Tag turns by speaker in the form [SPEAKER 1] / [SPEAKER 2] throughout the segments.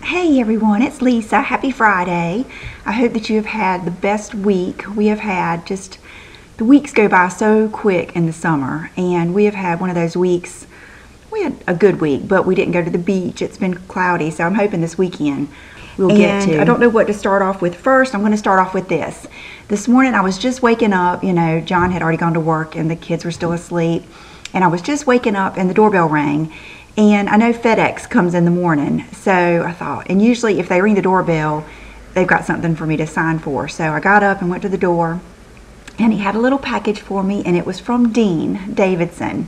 [SPEAKER 1] Hey everyone, it's Lisa. Happy Friday. I hope that you have had the best week. We have had the weeks go by so quick in the summer, and we have had one of those weeks. We had a good week, but we didn't go to the beach. It's been cloudy, so I'm hoping this weekend we'll get to. I don't know what to start off with first. I'm going to start off with this. This morning I was just waking up. You know, John had already gone to work and the kids were still asleep, and I was just waking up and the doorbell rang. And I know FedEx comes in the morning, so I thought, and usually if they ring the doorbell, they've got something for me to sign for. So I got up and went to the door, and he had a little package for me, and it was from Dean Davidson.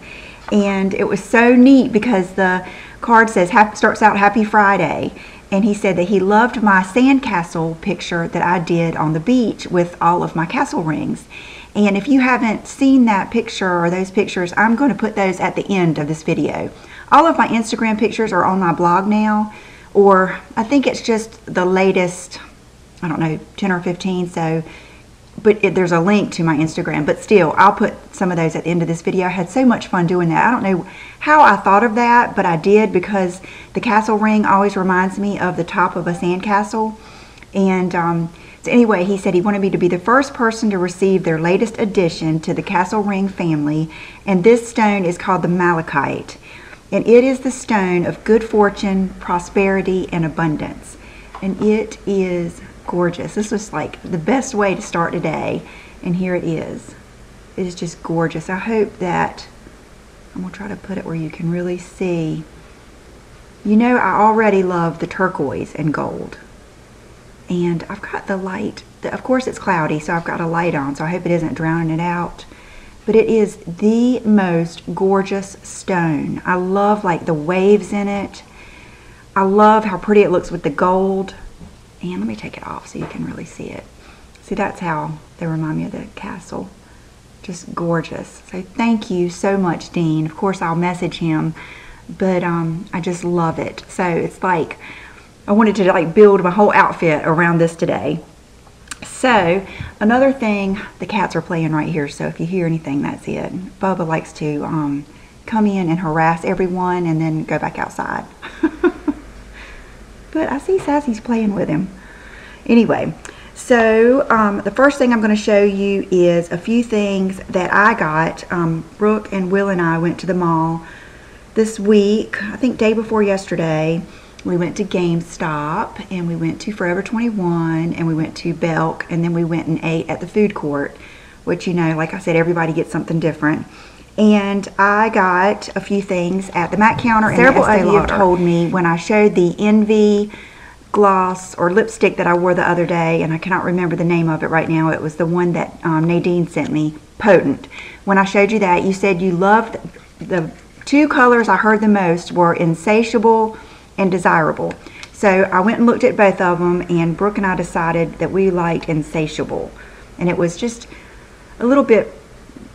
[SPEAKER 1] And it was so neat because the card says, starts out Happy Friday. And he said that he loved my sandcastle picture that I did on the beach with all of my castle rings. And if you haven't seen that picture or those pictures, I'm going to put those at the end of this video. All of my Instagram pictures are on my blog now, or I think it's just the latest, I don't know, 10 or 15, so, but there's a link to my Instagram, but still, I'll put some of those at the end of this video. I had so much fun doing that. I don't know how I thought of that, but I did, because the castle ring always reminds me of the top of a sandcastle. And so anyway, he said he wanted me to be the first person to receive their latest addition to the castle ring family, and this stone is called the malachite. And it is the stone of good fortune, prosperity, and abundance. And it is gorgeous. This was like the best way to start today. And here it is. It is just gorgeous. I hope that, I'm going to try to put it where you can really see. You know, I already love the turquoise and gold. And I've got the light. Of course it's cloudy, so I've got a light on, so I hope it isn't drowning it out. But it is the most gorgeous stone. I love like the waves in it. I love how pretty it looks with the gold. And let me take it off so you can really see it. See, that's how they remind me of the castle. Just gorgeous. So thank you so much, Dean. Of course I'll message him, but I just love it. So it's like, I wanted to like build my whole outfit around this today. So another thing, the cats are playing right here, so if you hear anything, that's it. Bubba likes to come in and harass everyone and then go back outside. But I see Sassy's playing with him. Anyway, so the first thing I'm going to show you is a few things that I got. Brooke and Will and I went to the mall this week, I think day before yesterday. We went to GameStop, and we went to Forever 21, and we went to Belk, and then we went and ate at the food court, which, you know, like I said, everybody gets something different. And I got a few things at the MAC counter. Several of you have told me when I showed the Envy gloss or lipstick that I wore the other day, and I cannot remember the name of it right now. It was the one that Nadine sent me, Potent. When I showed you that, you said you loved the two colors I heard the most were Insatiable and Desirable. So I went and looked at both of them, and Brooke and I decided that we liked Insatiable. And it was just a little bit,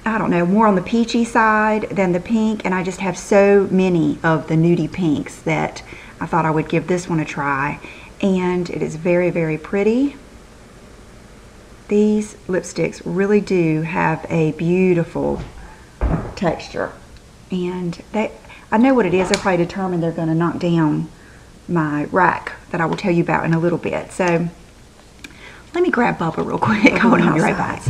[SPEAKER 1] I don't know, more on the peachy side than the pink, and I just have so many of the nudie pinks that I thought I would give this one a try. And it is very, very pretty. These lipsticks really do have a beautiful texture. And I know what it is. They're probably determined they're going to knock down my rack that I will tell you about in a little bit. So let me grab Bubba real quick. Hold on, I'll be right back.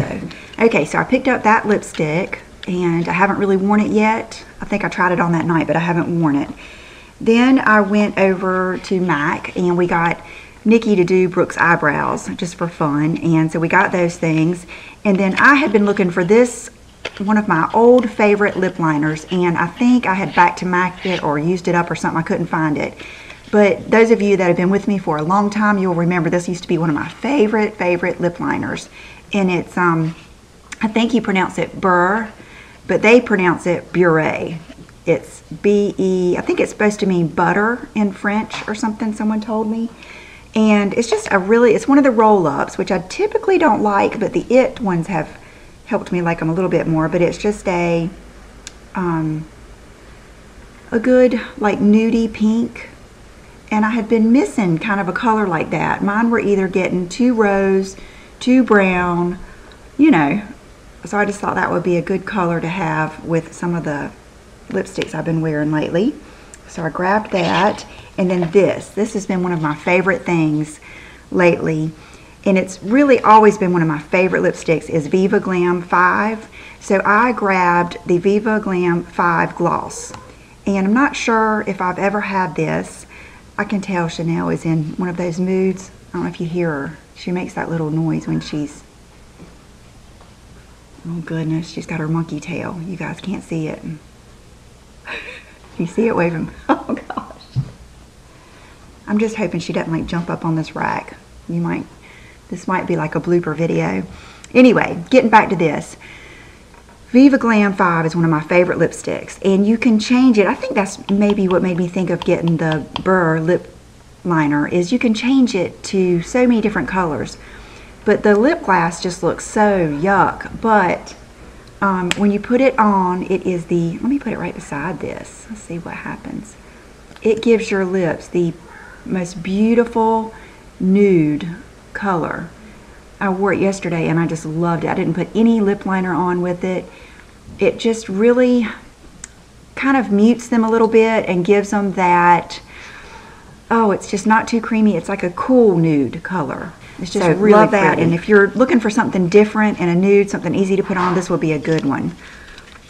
[SPEAKER 1] Okay, so I picked up that lipstick, and I haven't really worn it yet. I think I tried it on that night, but I haven't worn it. Then I went over to MAC, and we got Nikki to do Brooke's eyebrows just for fun. And so we got those things. And then I had been looking for this, one of my old favorite lip liners, and I think I had back to MAC it or used it up or something. I couldn't find it. But those of you that have been with me for a long time, you'll remember this used to be one of my favorite lip liners. And it's, I think you pronounce it Burr, but they pronounce it Bure. It's B-E, I think it's supposed to mean butter in French or something, someone told me. And it's just it's one of the roll-ups, which I typically don't like, but the It ones have helped me like them a little bit more. But it's just a good like nudie pink, and I had been missing kind of a color like that. Mine were either getting too rose, too brown, you know, so I just thought that would be a good color to have with some of the lipsticks I've been wearing lately. So I grabbed that, and then this has been one of my favorite things lately, and it's really always been one of my favorite lipsticks, is Viva Glam 5. So I grabbed the Viva Glam 5 gloss, and I'm not sure if I've ever had this. I can tell Chanel is in one of those moods. I don't know if you hear her. She makes that little noise when she's, oh goodness, she's got her monkey tail. You guys can't see it. You see it waving? Oh gosh. I'm just hoping she doesn't like jump up on this rack. This might be like a blooper video. Anyway, getting back to this. Viva Glam 5 is one of my favorite lipsticks, and you can change it. I think that's maybe what made me think of getting the Burr lip liner, is you can change it to so many different colors. But the lip gloss just looks so yuck. But when you put it on, it is the, let me put it right beside this. Let's see what happens. It gives your lips the most beautiful nude color. I wore it yesterday and I just loved it. I didn't put any lip liner on with it. It just really kind of mutes them a little bit and gives them that, oh, it's just not too creamy. It's like a cool nude color. It's just really love that. And if you're looking for something different and a nude, something easy to put on, this will be a good one.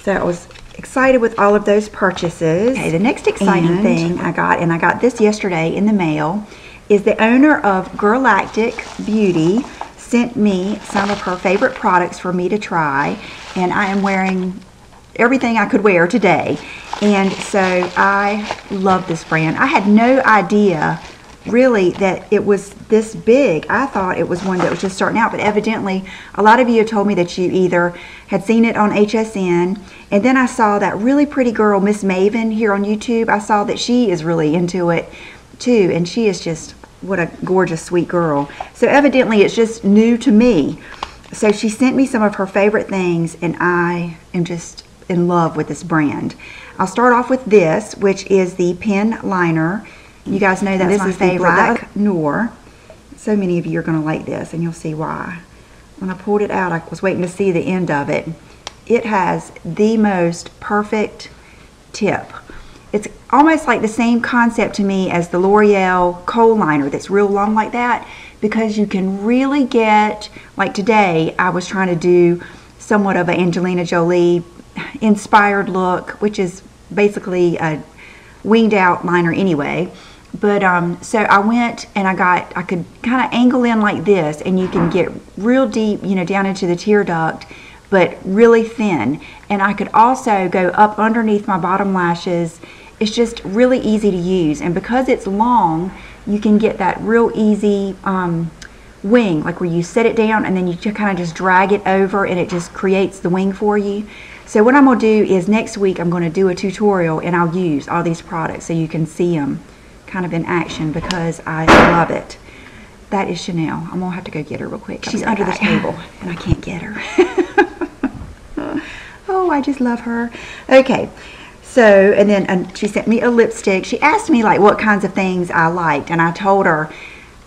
[SPEAKER 1] So I was excited with all of those purchases. Okay, the next exciting thing I got, and I got this yesterday in the mail, is the owner of Girlactik Beauty sent me some of her favorite products for me to try, and I am wearing everything I could wear today. And so I love this brand. I had no idea really that it was this big. I thought it was one that was just starting out, but evidently a lot of you have told me that you either had seen it on HSN, and then I saw that really pretty girl, Miss Maven, here on YouTube. I saw that she is really into it too, and she is just, what a gorgeous, sweet girl. So evidently it's just new to me. So she sent me some of her favorite things, and I am just in love with this brand. I'll start off with this, which is the pen liner. You guys know that's my favorite, Black Noir. So many of you are going to like this, and you'll see why. When I pulled it out, I was waiting to see the end of it. It has the most perfect tip. It's almost like the same concept to me as the L'Oreal Kohl liner that's real long like that, because you can really get, like today, I was trying to do somewhat of an Angelina Jolie inspired look, which is basically a winged out liner anyway. But so I went and I could kind of angle in like this, and you can get real deep, you know, down into the tear duct, but really thin. And I could also go up underneath my bottom lashes. It's just really easy to use, and because it's long, you can get that real easy wing, like where you set it down and then you kind of just drag it over and it just creates the wing for you. So what I'm going to do is next week I'm going to do a tutorial, and I'll use all these products so you can see them kind of in action, because I love it. That is Chanel. I'm going to have to go get her real quick. She's under the table and I can't get her. Oh, I just love her. Okay. So, and then she sent me a lipstick. She asked me like what kinds of things I liked, and I told her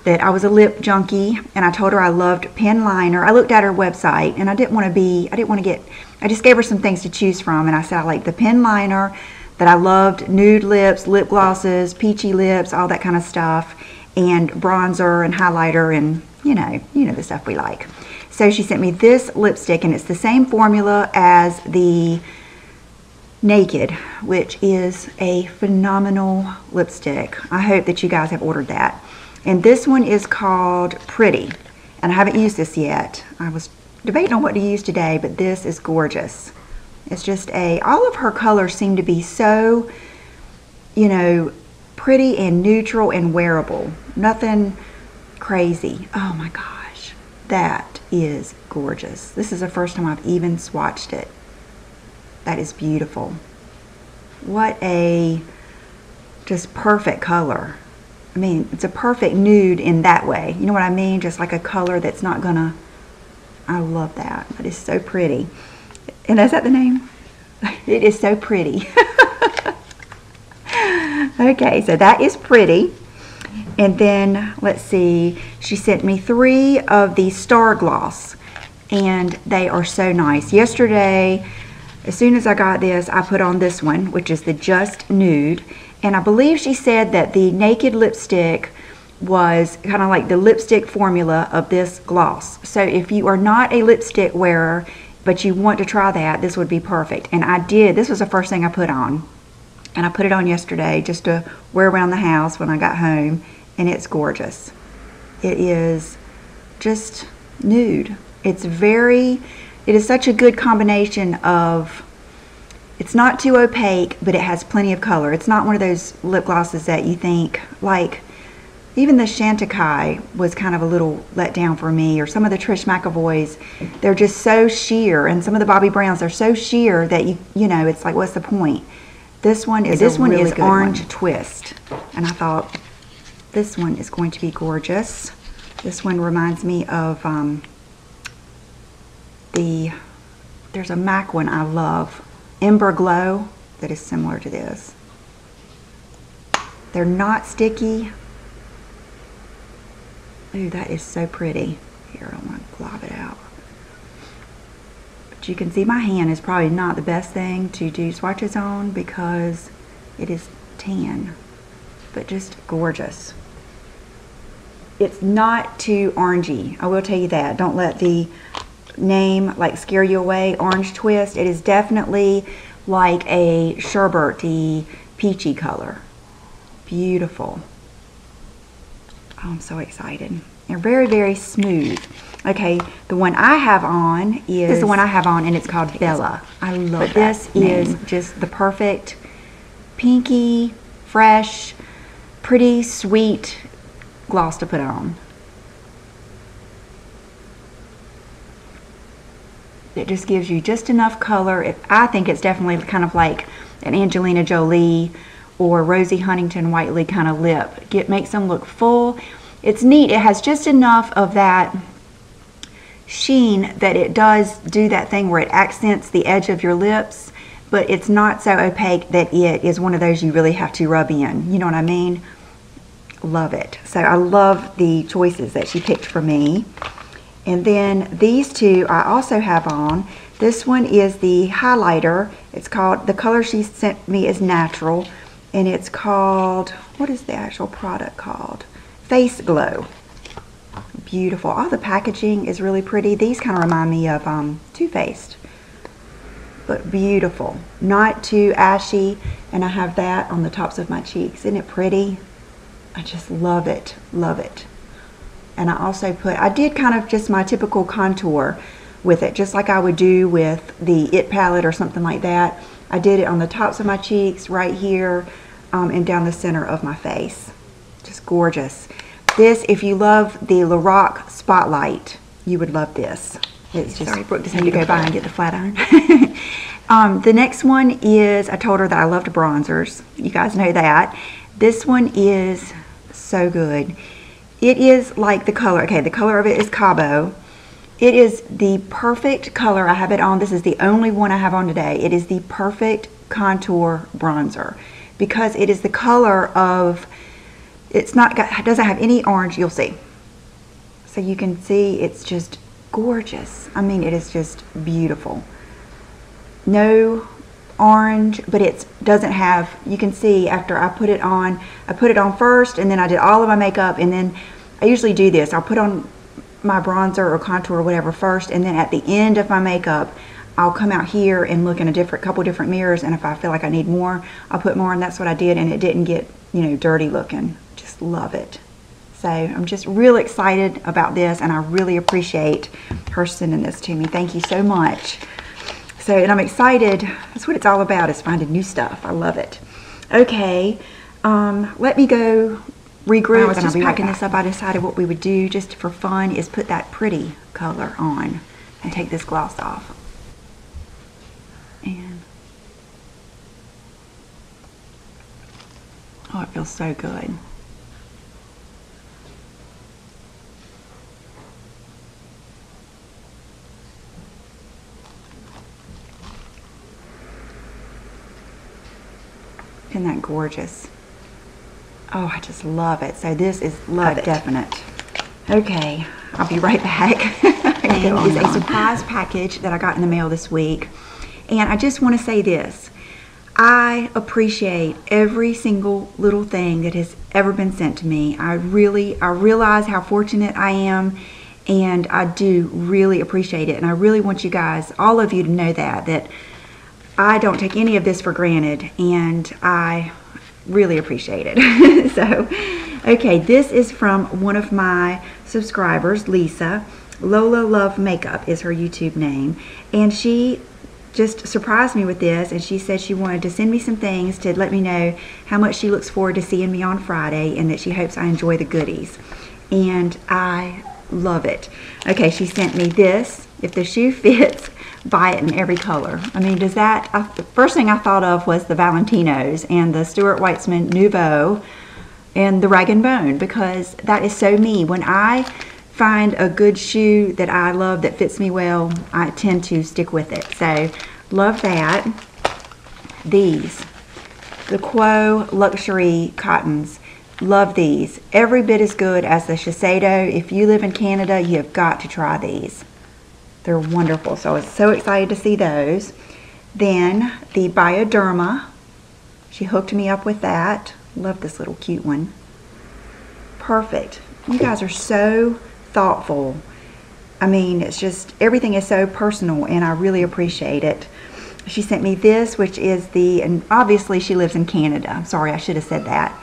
[SPEAKER 1] that I was a lip junkie, and I told her I loved pen liner. I looked at her website, and I just gave her some things to choose from, and I said I liked the pen liner, that I loved nude lips, lip glosses, peachy lips, all that kind of stuff, and bronzer and highlighter, and you know the stuff we like. So she sent me this lipstick, and it's the same formula as the Naked, which is a phenomenal lipstick. I hope that you guys have ordered that. And this one is called Pretty, and I haven't used this yet. I was debating on what to use today, but this is gorgeous. It's just all of her colors seem to be so, you know, pretty and neutral and wearable. Nothing crazy. Oh my gosh, that is gorgeous. This is the first time I've even swatched it. That is beautiful. What a just perfect color. I mean, it's a perfect nude in that way. You know what I mean? Just like a color that's not gonna, I love that. That is so pretty. And is that the name? It is so pretty. Okay, so that is Pretty. And then, let's see, she sent me 3 of the Star Gloss, and they are so nice. Yesterday, as soon as I got this, I put on this one, which is the Just Nude, And I believe she said that the Naked lipstick was kind of like the lipstick formula of this gloss. So if you are not a lipstick wearer, but you want to try that, this would be perfect. And I did. This was the first thing I put on. And I put it on yesterday just to wear around the house when I got home. And it's gorgeous. It is just nude. It is such a good combination of, it's not too opaque, but it has plenty of color. It's not one of those lip glosses that you think, like, even the Chantecaille was kind of a little let down for me, or some of the Trish McAvoy's, they're just so sheer, and some of the Bobbi Browns, they're so sheer that you know, it's like, what's the point? This one is Orange Twist, and I thought this one is going to be gorgeous. This one reminds me of there's a MAC one I love, Ember Glow, that is similar to this. They're not sticky. Ooh, that is so pretty. Here, I want to glob it out. But you can see my hand is probably not the best thing to do swatches on because it is tan, but just gorgeous. It's not too orangey, I will tell you that. Don't let the name like scare you away. Orange Twist, it is definitely like a sherbety, peachy color. Beautiful. Oh, I'm so excited. They're very, very smooth. Okay, the one I have on is the one I have on, and it's called Bella. I love this. Is just the perfect pinky, fresh, pretty, sweet gloss to put on. It just gives you just enough color. I think it's definitely kind of like an Angelina Jolie or Rosie Huntington-Whiteley kind of lip. Makes them look full. It's neat. It has just enough of that sheen that it does do that thing where it accents the edge of your lips, but it's not so opaque that it is one of those you really have to rub in. You know what I mean? Love it. So I love the choices that she picked for me. And then these two I also have on. This one is the highlighter. It's called, the color she sent me is Natural, and it's called, what is the actual product called? Face Glow. Beautiful. All the packaging is really pretty. These kind of remind me of Too Faced, but beautiful. Not too ashy, and I have that on the tops of my cheeks. Isn't it pretty? I just love it. Love it. And I also I did kind of just my typical contour with it, just like I would do with the It palette or something like that. I did it on the tops of my cheeks, right here, and down the center of my face. Just gorgeous. This, if you love the Lorac Spotlight, you would love this. It's just, sorry, Brooke just had to go by and get the flat iron. The next one is, I told her that I loved bronzers. You guys know that. This one is so good. It is like the color, okay, the color of it is Cabo. It is the perfect color. I have it on. This is the only one I have on today. It is the perfect contour bronzer because it is the color of, it doesn't have any orange, you'll see. So you can see it's just gorgeous. I mean, it is just beautiful. No orange, but it doesn't have, you can see after I put it on first, and then I did all of my makeup, and then I usually do this. I'll put on my bronzer or contour or whatever first, and then at the end of my makeup, I'll come out here and look in a couple different mirrors, and if I feel like I need more, I'll put more, and that's what I did, and it didn't get, you know, dirty looking. Just love it. So I'm just real excited about this, and I really appreciate her sending this to me. Thank you so much. So, and I'm excited. That's what it's all about, is finding new stuff. I love it. Okay, let me go regroup. I was just packing this up. I decided what we would do just for fun is put that pretty color on and take this gloss off. And oh, it feels so good. Isn't that gorgeous? Oh, I just love it. So this is love definite. Okay, I'll be right back. And it's a surprise package that I got in the mail this week. And I just want to say this. I appreciate every single little thing that has ever been sent to me. I realize how fortunate I am, and I do really appreciate it. And I really want you guys, all of you, to know that I don't take any of this for granted, and I really appreciate it. So, okay, this is from one of my subscribers, Lisa. Lola Love Makeup is her YouTube name, and she just surprised me with this, and she said she wanted to send me some things to let me know how much she looks forward to seeing me on Friday, and that she hopes I enjoy the goodies. And I love it. Okay, she sent me this. If the shoe fits, buy it in every color. I mean, does that, the first thing I thought of was the Valentinos and the Stuart Weitzman Nouveau and the Rag & Bone, because that is so me. When I find a good shoe that I love that fits me well, I tend to stick with it. So, love that. These, the Quo Luxury Cottons. Love these. Every bit as good as the Shiseido. If you live in Canada, you have got to try these. They're wonderful. So I was so excited to see those. Then the Bioderma. She hooked me up with that. Love this little cute one. Perfect. You guys are so thoughtful. I mean, it's just, everything is so personal, and I really appreciate it. She sent me this, which is and obviously she lives in Canada. I'm sorry, I should have said that.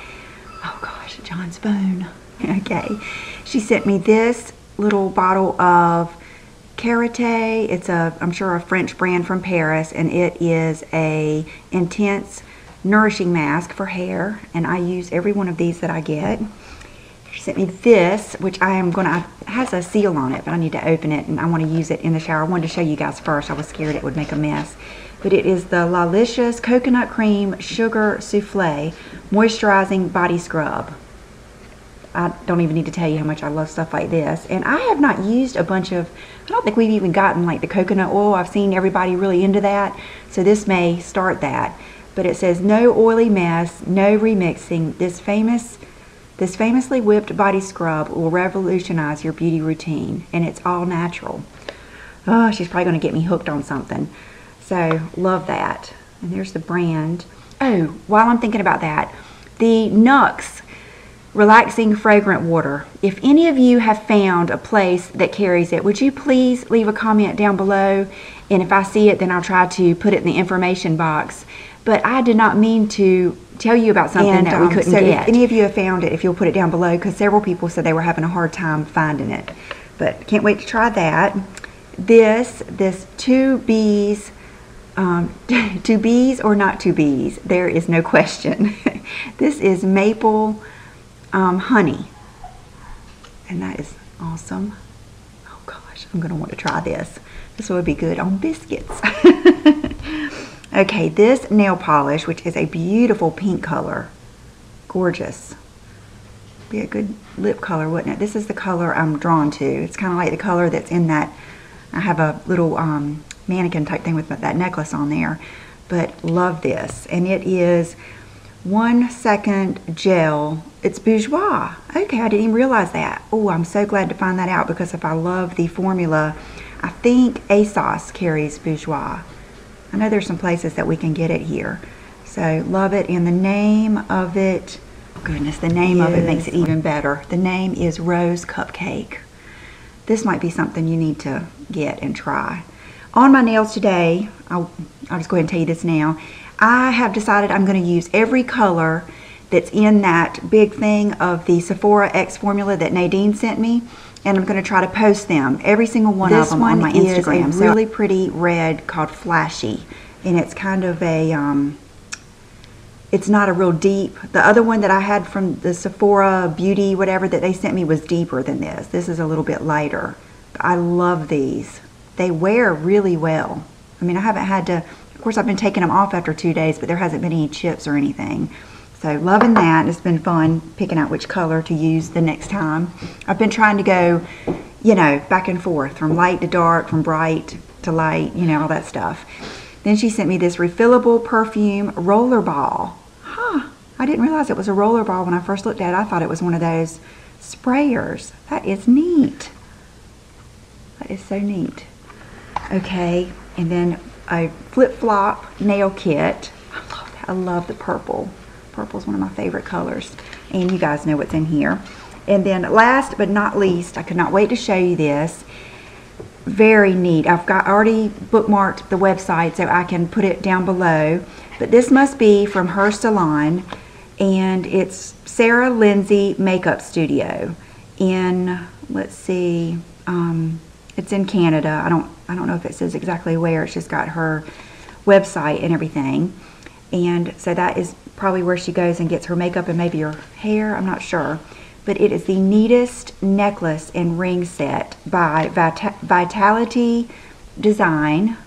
[SPEAKER 1] Oh gosh, John's phone. Okay. She sent me this little bottle of Karate. It's I'm sure a French brand from Paris, and it is a intense nourishing mask for hair, and I use every one of these that I get. She sent me this, which it has a seal on it, but I need to open it, and I want to use it in the shower. I wanted to show you guys first. I was scared it would make a mess. But it is the Lalicious Coconut Cream Sugar Souffle Moisturizing Body Scrub. I don't even need to tell you how much I love stuff like this. And I have not used a bunch of, I don't think we've even gotten like the coconut oil. I've seen everybody really into that. So this may start that. But it says, no oily mess, no remixing. This famously whipped body scrub will revolutionize your beauty routine. And it's all natural. Oh, she's probably going to get me hooked on something. So, love that. And there's the brand. Oh, while I'm thinking about that, the Nux Relaxing Fragrant Water. If any of you have found a place that carries it, would you please leave a comment down below? And if I see it, then I'll try to put it in the information box. But I did not mean to tell you about something that we couldn't get. If any of you have found it, if you'll put it down below, because several people said they were having a hard time finding it. But can't wait to try that. This 2Bs, 2Bs or not 2Bs, there is no question. This is maple honey, and that is awesome. Oh gosh, I'm gonna want to try this. This would be good on biscuits. Okay, this nail polish, which is a beautiful pink color, gorgeous. Be a good lip color, wouldn't it? This is the color I'm drawn to. It's kind of like the color that's in that. I have a little mannequin type thing with that necklace on there, but love this. And it is 1 second gel. It's bourgeois. Okay, I didn't even realize that. Oh, I'm so glad to find that out, because if I love the formula, I think ASOS carries bourgeois. I know there's some places that we can get it here. So love it. And the name of it, oh goodness, the name of it makes it even better. The name is Rose Cupcake. This might be something you need to get and try. On my nails today, I'll just go ahead and tell you this now. I have decided I'm going to use every color that's in that big thing of the Sephora X formula that Nadine sent me, and I'm going to try to post them, every single one of them on my Instagram. This is a really pretty red called Flashy, and it's kind of a, it's not a real deep. The other one that I had from the Sephora Beauty, whatever, that they sent me was deeper than this. This is a little bit lighter. But I love these. They wear really well. I mean, I haven't had to, of course I've been taking them off after 2 days, but there hasn't been any chips or anything. So loving that. It's been fun picking out which color to use the next time. I've been trying to go, you know, back and forth from light to dark, from bright to light, you know, all that stuff. Then she sent me this refillable perfume roller ball. Huh, I didn't realize it was a roller ball when I first looked at it. I thought it was one of those sprayers. That is neat. That is so neat. Okay, and then a flip-flop nail kit. I love I love the purple. Purple's one of my favorite colors. And you guys know what's in here. And then last but not least, I could not wait to show you this. Very neat. I've got already bookmarked the website so I can put it down below. But this must be from her salon. And it's Sarah Lindsay Makeup Studio in, let's see, it's in Canada. I don't know if it says exactly where. It's just got her website and everything. And so that is probably where she goes and gets her makeup and maybe her hair. I'm not sure. But it is the neatest necklace and ring set by Vitality Design.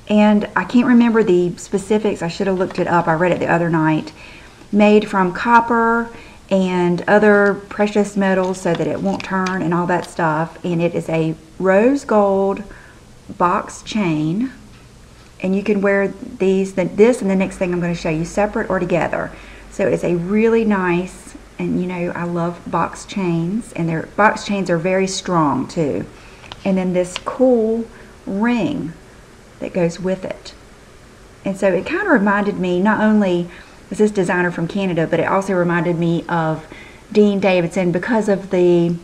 [SPEAKER 1] And I can't remember the specifics. I should have looked it up. I read it the other night. Made from copper and other precious metals so that it won't turn and all that stuff. And it is a rose gold box chain. And you can wear these, this and the next thing I'm going to show you separate or together. So it's a really nice, and you know I love box chains, and their box chains are very strong too. And then this cool ring that goes with it. And so it kind of reminded me, not only was this designer from Canada, but it also reminded me of Dean Davidson because of the,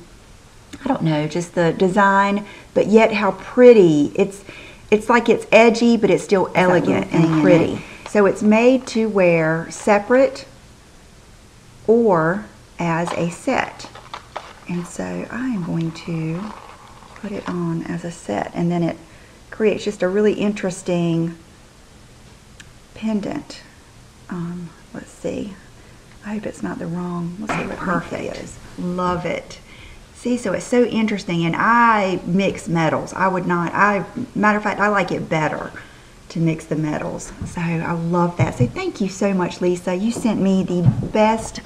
[SPEAKER 1] I don't know, just the design, but yet how pretty. It's like it's edgy, but it's still elegant and pretty. So it's made to wear separate or as a set. And so I am going to put it on as a set, and then it creates just a really interesting pendant. Let's see. I hope it's not the wrong. Let's see what perfect is. Love it. See, so it's so interesting, and I mix metals. I would not. Matter of fact, I like it better to mix the metals. So I love that. So thank you so much, Lisa. You sent me the best.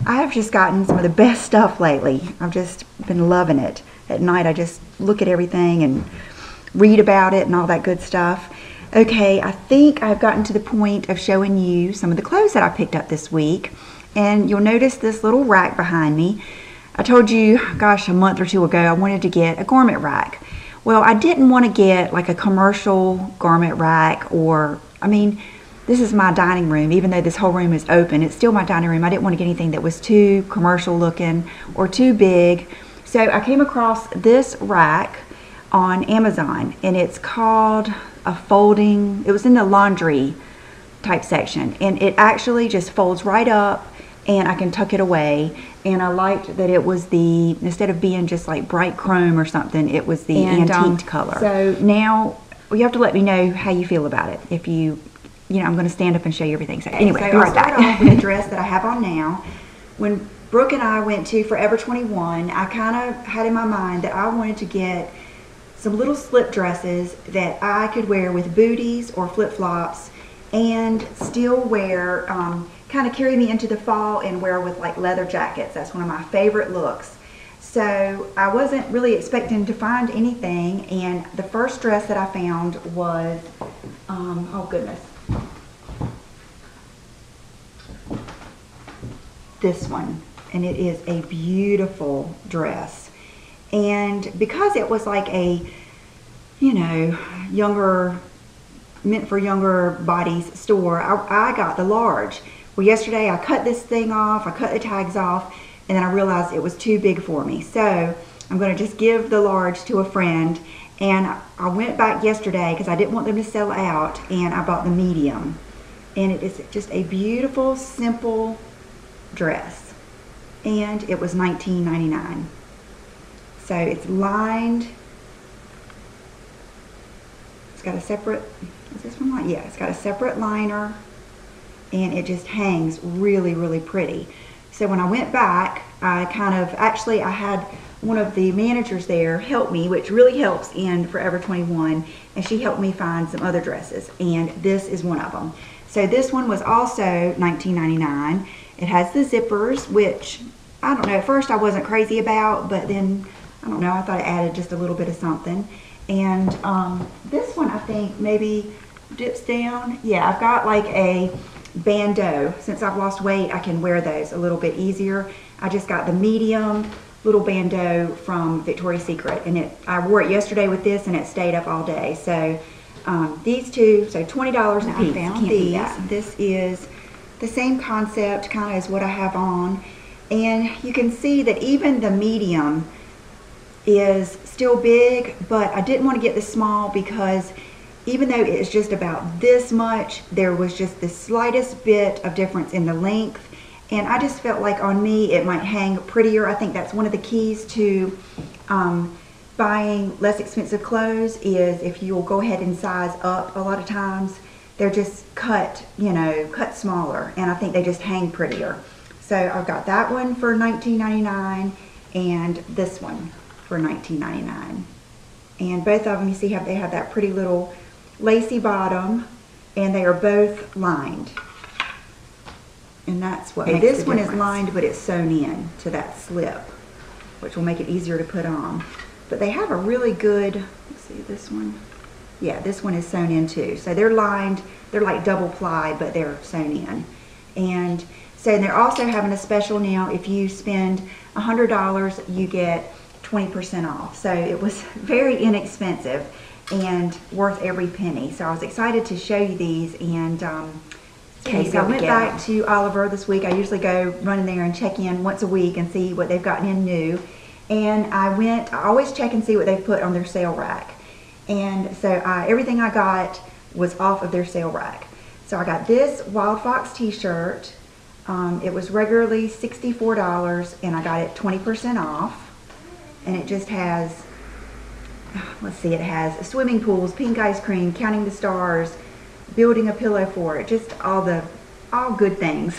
[SPEAKER 1] I have just gotten some of the best stuff lately. I've just been loving it. At night, I just look at everything and read about it and all that good stuff. Okay, I think I've gotten to the point of showing you some of the clothes that I picked up this week. And you'll notice this little rack behind me. I told you, gosh, a month or two ago, I wanted to get a garment rack. Well, I didn't want to get like a commercial garment rack, or, I mean, this is my dining room. Even though this whole room is open, it's still my dining room. I didn't want to get anything that was too commercial looking or too big. So I came across this rack on Amazon, and it's called a folding, it was in the laundry type section, and it actually just folds right up and I can tuck it away. And I liked that it was the, instead of being just like bright chrome or something, it was the antique color. So now you have to let me know how you feel about it. If you know, I'm going to stand up and show you everything. So anyway, so I'll start off with the dress that I have on now. When Brooke and I went to Forever 21, I kind of had in my mind that I wanted to get some little slip dresses that I could wear with booties or flip-flops and still wear, kind of carry me into the fall and wear with like leather jackets. That's one of my favorite looks. So I wasn't really expecting to find anything, and the first dress that I found was, oh goodness, this one. And it is a beautiful dress. And because it was like a, you know, meant for younger bodies store, I got the large. Well, yesterday I cut this thing off, I cut the tags off, and then I realized it was too big for me. So I'm going to just give the large to a friend. And I went back yesterday because I didn't want them to sell out, and I bought the medium. And it is just a beautiful, simple dress. And it was $19.99. So it's lined. It's got a separate, is this one lined? Yeah, it's got a separate liner, and it just hangs really, really pretty. So when I went back, I had one of the managers there help me, which really helps in Forever 21, and she helped me find some other dresses, and this is one of them. So this one was also $19.99. It has the zippers, which I don't know, at first I wasn't crazy about, but then, I don't know, I thought it added just a little bit of something. And this one I think maybe dips down. Yeah, I've got like a bandeau. Since I've lost weight, I can wear those a little bit easier. I just got the medium little bandeau from Victoria's Secret, and I wore it yesterday with this, and it stayed up all day. So these two, so $20 a piece.
[SPEAKER 2] I found
[SPEAKER 1] these. This is the same concept kind of as what I have on. And you can see that even the medium is still big, but I didn't want to get the small because even though it's just about this much, there was just the slightest bit of difference in the length. And I just felt like on me it might hang prettier. I think that's one of the keys to buying less expensive clothes is if you'll go ahead and size up. A lot of times they're just cut, you know, cut smaller, and I think they just hang prettier. So I've got that one for $19.99 and this one for $19.99. And both of them, you see how they have that pretty little lacy bottom, and they are both lined. And that's what makes this one is lined, but it's sewn in to that slip, which will make it easier to put on. But they have a really good, let's see, this one. Yeah, this one is sewn in too. So they're lined, they're like double ply, but they're sewn in. And so they're also having a special now. If you spend $100, you get 20% off. So it was very inexpensive and worth every penny. So I was excited to show you these. And okay, so I went back to Oliver this week. I usually go run in there and check in once a week and see what they've gotten in new. And I always check and see what they've put on their sale rack. And so everything I got was off of their sale rack. So I got this Wild Fox t-shirt. It was regularly $64 and I got it 20% off. And it just has, let's see, it has swimming pools, pink ice cream, counting the stars, building a pillow fort, just all good things.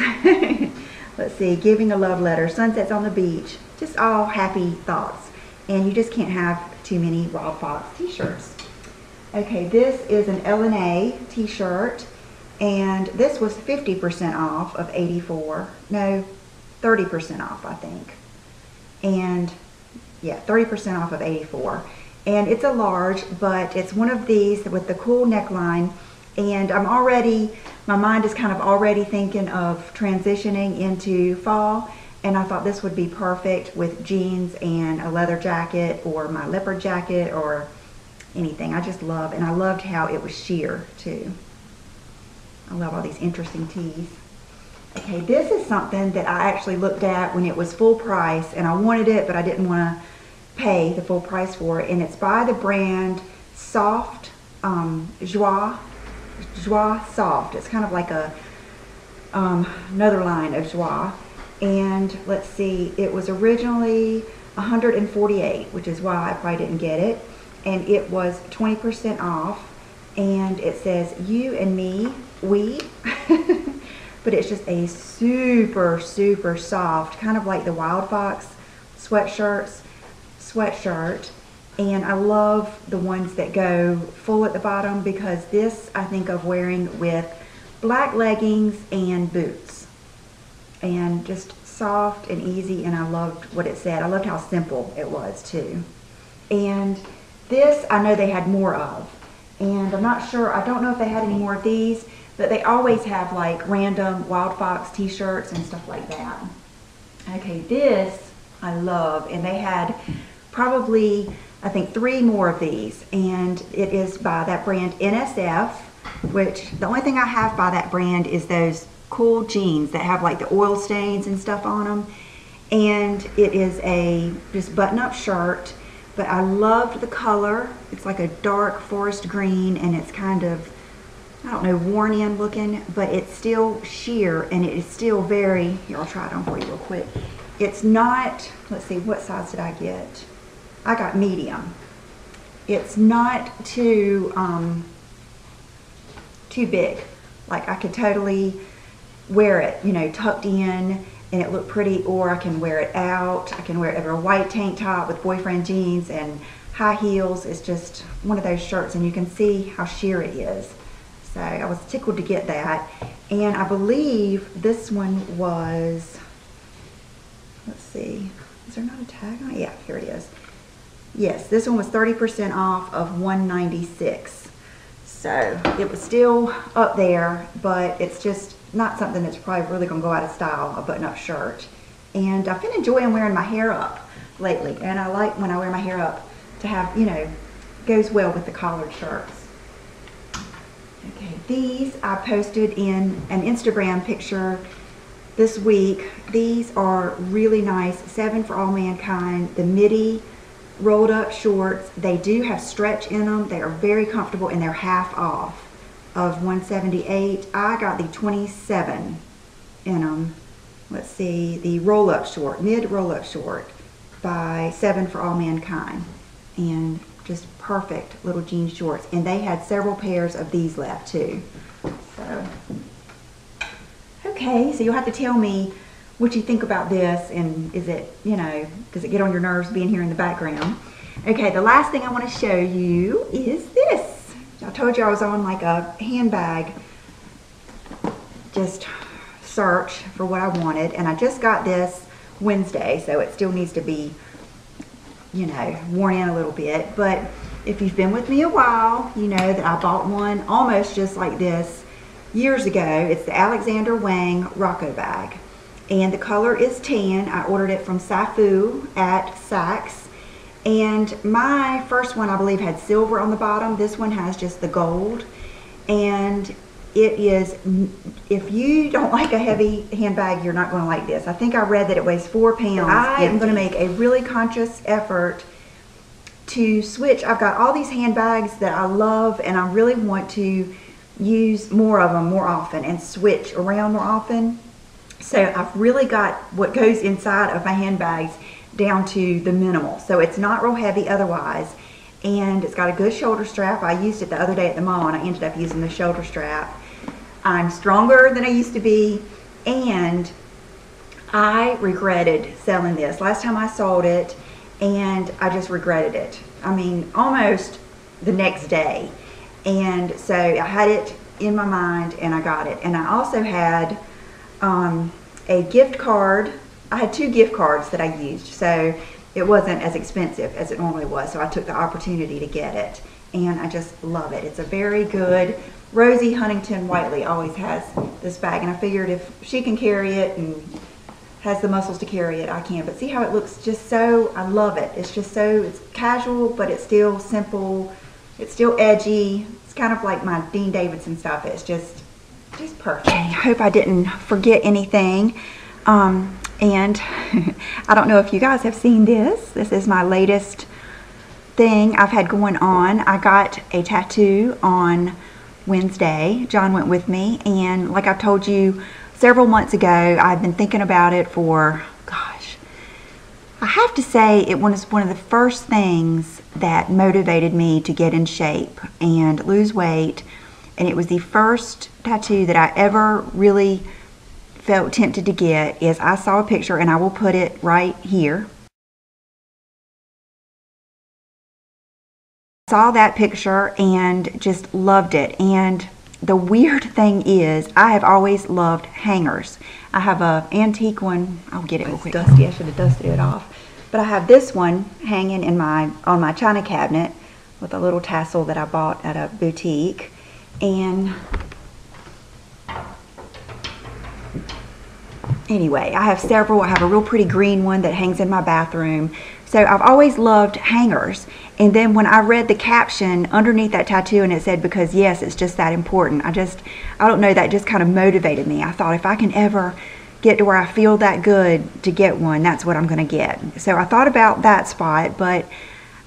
[SPEAKER 1] Let's see, giving a love letter, sunsets on the beach, just all happy thoughts. And you just can't have too many Wild Fox t-shirts. Okay, this is an L&A t-shirt, and this was 50% off of $84. No, 30% off, I think. And yeah, 30% off of $84. And it's a large, but it's one of these with the cool neckline. And I'm already, my mind is kind of already thinking of transitioning into fall. And I thought this would be perfect with jeans and a leather jacket or my leopard jacket or anything. I just love, and I loved how it was sheer too. I love all these interesting tees. Okay, this is something that I actually looked at when it was full price, and I wanted it, but I didn't want to pay the full price for it. And it's by the brand Soft, Joie Soft. It's kind of like a another line of Joie. And let's see, it was originally $148, which is why I probably didn't get it. And it was 20% off. And it says, you and me, we. But it's just a super, super soft, kind of like the Wild Fox sweatshirt. And I love the ones that go full at the bottom because this I think of wearing with black leggings and boots. And just soft and easy, and I loved what it said. I loved how simple it was too. And this I know they had more of. And I'm not sure, I don't know if they had any more of these, but they always have like random Wild Fox t-shirts and stuff like that. Okay, this I love, and they had probably, I think, 3 more of these, and it is by that brand NSF, which the only thing I have by that brand is those cool jeans that have like the oil stains and stuff on them. And it is a just button-up shirt, but I loved the color. It's like a dark forest green, and it's kind of, I don't know, worn in looking, but it's still sheer, and it is still very, here, I'll try it on for you real quick. It's not, let's see, what size did I get? I got medium. It's not too big. Like I could totally wear it, you know, tucked in, and it looked pretty, or I can wear it out. I can wear it over a white tank top with boyfriend jeans and high heels. It's just one of those shirts, and you can see how sheer it is. So I was tickled to get that. And I believe this one was, let's see, is there not a tag on it? Yeah, here it is. Yes, this one was 30% off of $196. So it was still up there, but it's just not something that's probably really going to go out of style, a button-up shirt. And I've been enjoying wearing my hair up lately, and I like when I wear my hair up to have, you know, goes well with the collared shirts. Okay, these I posted in an Instagram picture this week. These are really nice, 7 for All Mankind, the midi rolled up shorts. They do have stretch in them. They are very comfortable and they're half off of $178. I got the 27 in them. Let's see, the roll up short, mid roll up short by 7 for All Mankind. And just perfect little jean shorts. And they had several pairs of these left too. So, okay, so you'll have to tell me what you think about this, and is it, you know, does it get on your nerves being here in the background? Okay, the last thing I want to show you is this. I told you I was on like a handbag just search for what I wanted, and I just got this Wednesday, so it still needs to be, you know, worn in a little bit. But if you've been with me a while, you know that I bought one almost just like this years ago. It's the Alexander Wang Rocco bag, and the color is tan. I ordered it from Saffou at Saks, and my first one I believe had silver on the bottom. This one has just the gold, and it is, if you don't like a heavy handbag, you're not going to like this. I think I read that it weighs 4 pounds. I am going to make a really conscious effort to switch. I've got all these handbags that I love, and I really want to use more of them more often and switch around more often. So I've really got what goes inside of my handbags down to the minimal. So it's not real heavy otherwise. And it's got a good shoulder strap. I used it the other day at the mall, and I ended up using the shoulder strap. I'm stronger than I used to be, and I regretted selling this. Last time I sold it, and I just regretted it. I mean, almost the next day. And so I had it in my mind, and I got it. And I also had a gift card. I had 2 gift cards that I used, so it wasn't as expensive as it normally was, so I took the opportunity to get it, and I just love it. It's a very good, Rosie Huntington Whiteley always has this bag, and I figured if she can carry it and has the muscles to carry it, I can. But see how it looks, just so, I love it. It's just so, it's casual, but it's still simple. It's still edgy. It's kind of like my Dean Davidson stuff. It's just perfect. Okay, I hope I didn't forget anything. And I don't know if you guys have seen this. This is my latest thing I've had going on. I got a tattoo on Wednesday. John went with me, and like I've told you several months ago, I've been thinking about it for, gosh, I have to say it was one of the first things that motivated me to get in shape and lose weight. And it was the first tattoo that I ever really felt tempted to get. Is I saw a picture, and I will put it right here. Saw that picture and just loved it. And the weird thing is, I have always loved hangers. I have a antique one. I'll get it real quick. It's dusty. I should have dusted it off. But I have this one hanging in on my china cabinet with a little tassel that I bought at a boutique. And anyway, I have several. I have a real pretty green one that hangs in my bathroom. So I've always loved hangers. And then when I read the caption underneath that tattoo, and it said, because yes, it's just that important. I don't know, that just kind of motivated me. I thought if I can ever get to where I feel that good to get one, that's what I'm going to get. So I thought about that spot, but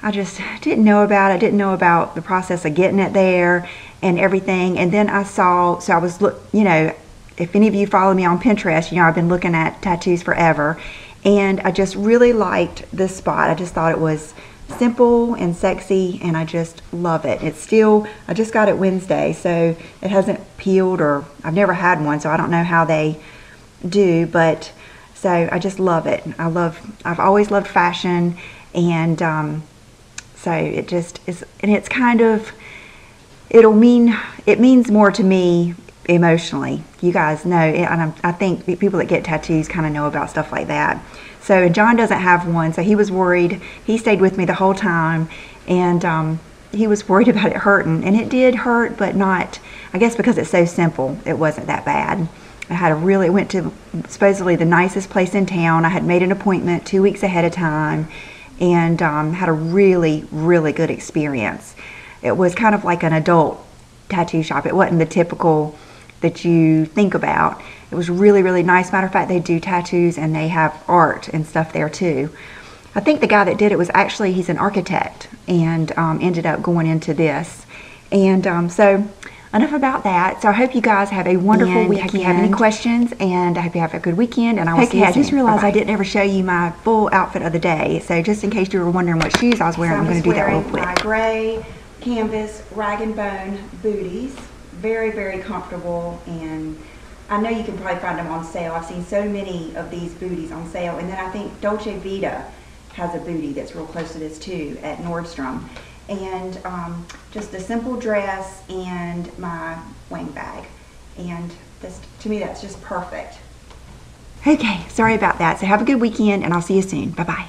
[SPEAKER 1] I just didn't know about it. I didn't know about the process of getting it there and everything. And then I saw, so I was, you know, if any of you follow me on Pinterest, you know I've been looking at tattoos forever. And I just really liked this spot. I just thought it was simple and sexy, and I just love it. It's still, I just got it Wednesday, so it hasn't peeled, or I've never had one, so I don't know how they do, but so I just love it. I've always loved fashion, and so it just is, and it's kind of, it means more to me emotionally. You guys know, and I think people that get tattoos kind of know about stuff like that. So John doesn't have one, so he was worried. He stayed with me the whole time, and he was worried about it hurting, and it did hurt, but not, I guess because it's so simple, it wasn't that bad. Went to supposedly the nicest place in town. I had made an appointment 2 weeks ahead of time, and had a really, really good experience. It was kind of like an adult tattoo shop. It wasn't the typical that you think about. It was really, really nice. Matter of fact, they do tattoos and they have art and stuff there too. I think the guy that did it was actually, he's an architect and ended up going into this. And so enough about that. So I hope you guys have a wonderful weekend. If you have any questions, and I hope you have a good weekend, and I will see you soon. I just realized I didn't ever show you my full outfit of the day. So just in case you were wondering what shoes I was wearing, I'm going to do that real quick. My gray canvas rag and bone booties. Very, very comfortable, and I know you can probably find them on sale. I've seen so many of these booties on sale. And then I think Dolce Vita has a booty that's real close to this too at Nordstrom. And just a simple dress and my Wang bag. And this, to me, that's just perfect. Okay, sorry about that. So have a good weekend, and I'll see you soon. Bye-bye.